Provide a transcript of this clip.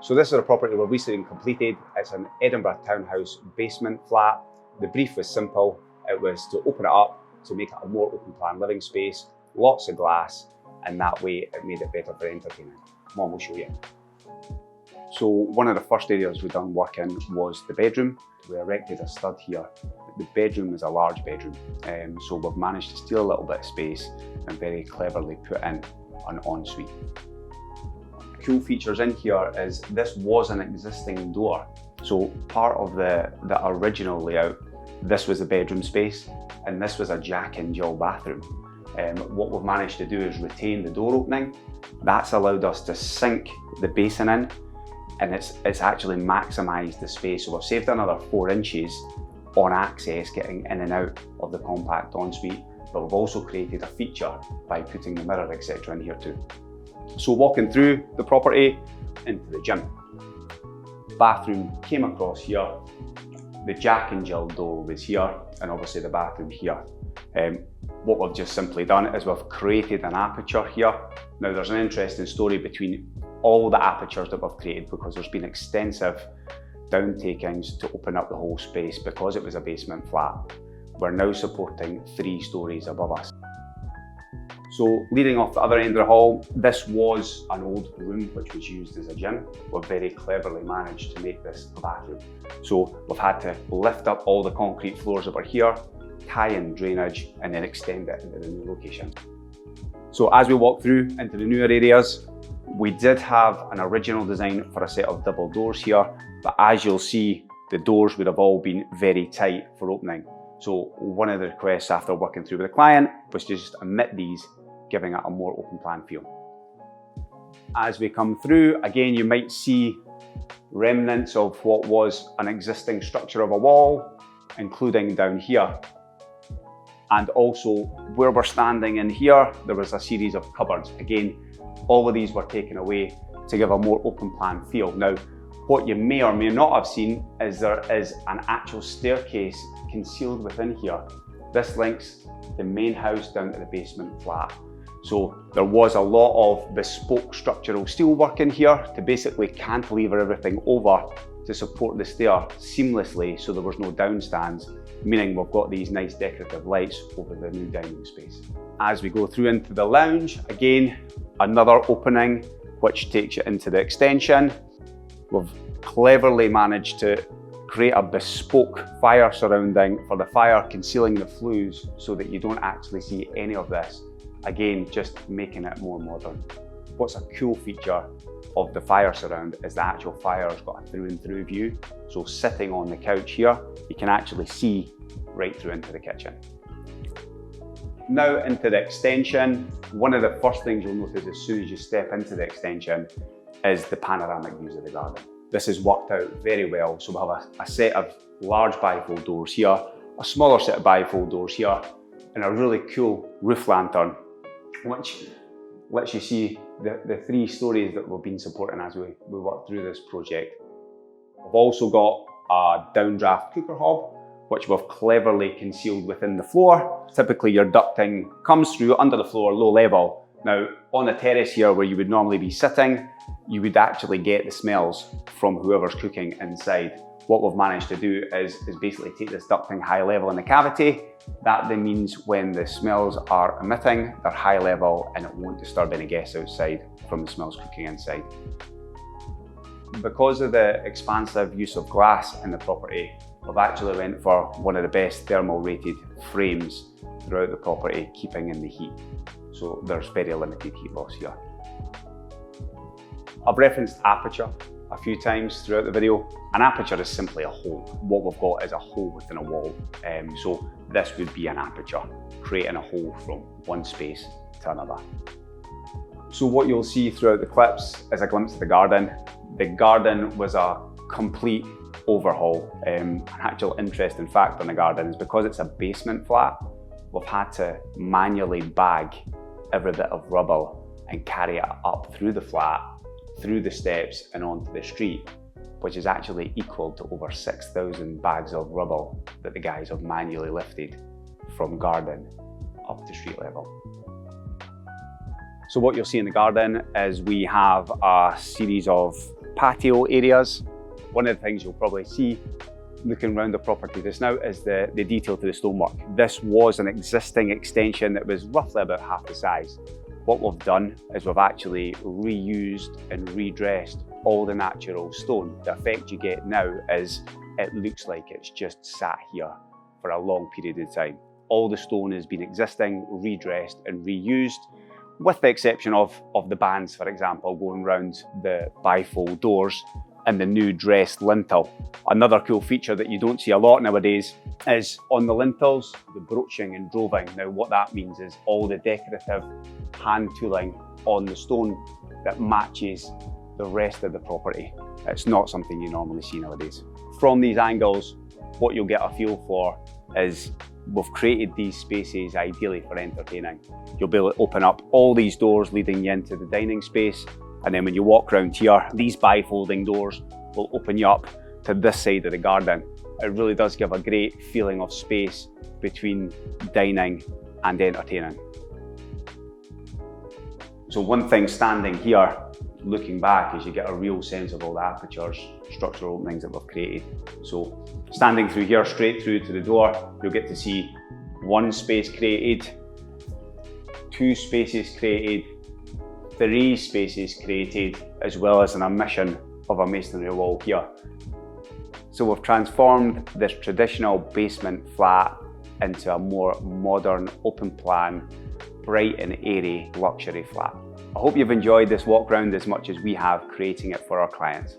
So this is a property we've recently completed. It's an Edinburgh townhouse basement flat. The brief was simple. It was to open it up to make it a more open plan living space, lots of glass, and that way it made it better for entertaining. Come on, we'll show you. So one of the first areas we done work in was the bedroom. We erected a stud here. The bedroom is a large bedroom, so we've managed to steal a little bit of space and very cleverly put in an ensuite. Cool features in here is this was an existing door. So part of the original layout, this was a bedroom space and this was a Jack and Jill bathroom. What we've managed to do is retain the door opening. That's allowed us to sink the basin in, and it's actually maximised the space. So we've saved another 4 inches on access getting in and out of the compact ensuite, but we've also created a feature by putting the mirror, etc. in here too. So walking through the property into the gym. Bathroom came across here, the Jack and Jill door was here, and obviously the bathroom here. What we've just simply done is we've created an aperture here. Now there's an interesting story between all the apertures that we've created because there's been extensive downtakings to open up the whole space because it was a basement flat. We're now supporting 3 stories above us. So leading off the other end of the hall, this was an old room which was used as a gym. We've very cleverly managed to make this a bathroom. So we've had to lift up all the concrete floors that were here, tie in drainage, and then extend it into the new location. So as we walk through into the newer areas, we did have an original design for a set of double doors here, but as you'll see, the doors would have all been very tight for opening. So one of the requests after working through with the client was to just omit these, giving it a more open plan feel. As we come through, again, you might see remnants of what was an existing structure of a wall, including down here. And also where we're standing in here, there was a series of cupboards. Again, all of these were taken away to give a more open plan feel. Now, what you may or may not have seen is there is an actual staircase concealed within here. This links the main house down to the basement flat. So there was a lot of bespoke structural steel work in here to basically cantilever everything over to support the stair seamlessly, so there was no downstands, meaning we've got these nice decorative lights over the new dining space. As we go through into the lounge, again, another opening which takes you into the extension. We've cleverly managed to create a bespoke fire surrounding for the fire, concealing the flues so that you don't actually see any of this. Again, just making it more modern. What's a cool feature of the fire surround is the actual fire's got a through and through view. So sitting on the couch here, you can actually see right through into the kitchen. Now into the extension, one of the first things you'll notice as soon as you step into the extension is the panoramic views of the garden. This has worked out very well. So we have a set of large bifold doors here, a smaller set of bifold doors here, and a really cool roof lantern, which lets you see the 3 stories that we've been supporting as we work through this project. We've also got a downdraft cooker hob, which we've cleverly concealed within the floor. Typically your ducting comes through under the floor, low level. Now on the terrace here where you would normally be sitting, you would actually get the smells from whoever's cooking inside. What we've managed to do is basically take this ducting high level in the cavity. That then means when the smells are emitting, they're high level and it won't disturb any guests outside from the smells cooking inside. Because of the expansive use of glass in the property, we've actually went for one of the best thermal rated frames throughout the property, keeping in the heat. So there's very limited heat loss here. I've referenced aperture a few times throughout the video. An aperture is simply a hole. What we've got is a hole within a wall. So this would be an aperture, creating a hole from one space to another. So what you'll see throughout the clips is a glimpse of the garden. The garden was a complete overhaul. An actual interesting fact on the garden is because it's a basement flat, we've had to manually bag every bit of rubble and carry it up through the flat, through the steps and onto the street, which is actually equal to over 6,000 bags of rubble that the guys have manually lifted from garden up to street level. So what you'll see in the garden is we have a series of patio areas. One of the things you'll probably see looking around the property just now is the detail to the stonework. This was an existing extension that was roughly about half the size. What we've done is we've actually reused and redressed all the natural stone. The effect you get now is it looks like it's just sat here for a long period of time. All the stone has been existing, redressed and reused, with the exception of the bands, for example, going round the bifold doors and the new dressed lintel. Another cool feature that you don't see a lot nowadays is on the lintels, the broaching and droving. Now what that means is all the decorative hand tooling on the stone that matches the rest of the property. It's not something you normally see nowadays. From these angles, what you'll get a feel for is we've created these spaces ideally for entertaining. You'll be able to open up all these doors leading you into the dining space, and then when you walk around here, these bifolding doors will open you up to this side of the garden. It really does give a great feeling of space between dining and entertaining. So one thing standing here, looking back, is you get a real sense of all the apertures, structural openings that we've created. So standing through here, straight through to the door, you'll get to see one space created, two spaces created, three spaces created, as well as an omission of a masonry wall here. So we've transformed this traditional basement flat into a more modern, open plan, bright and airy luxury flat. I hope you've enjoyed this walk round as much as we have creating it for our clients.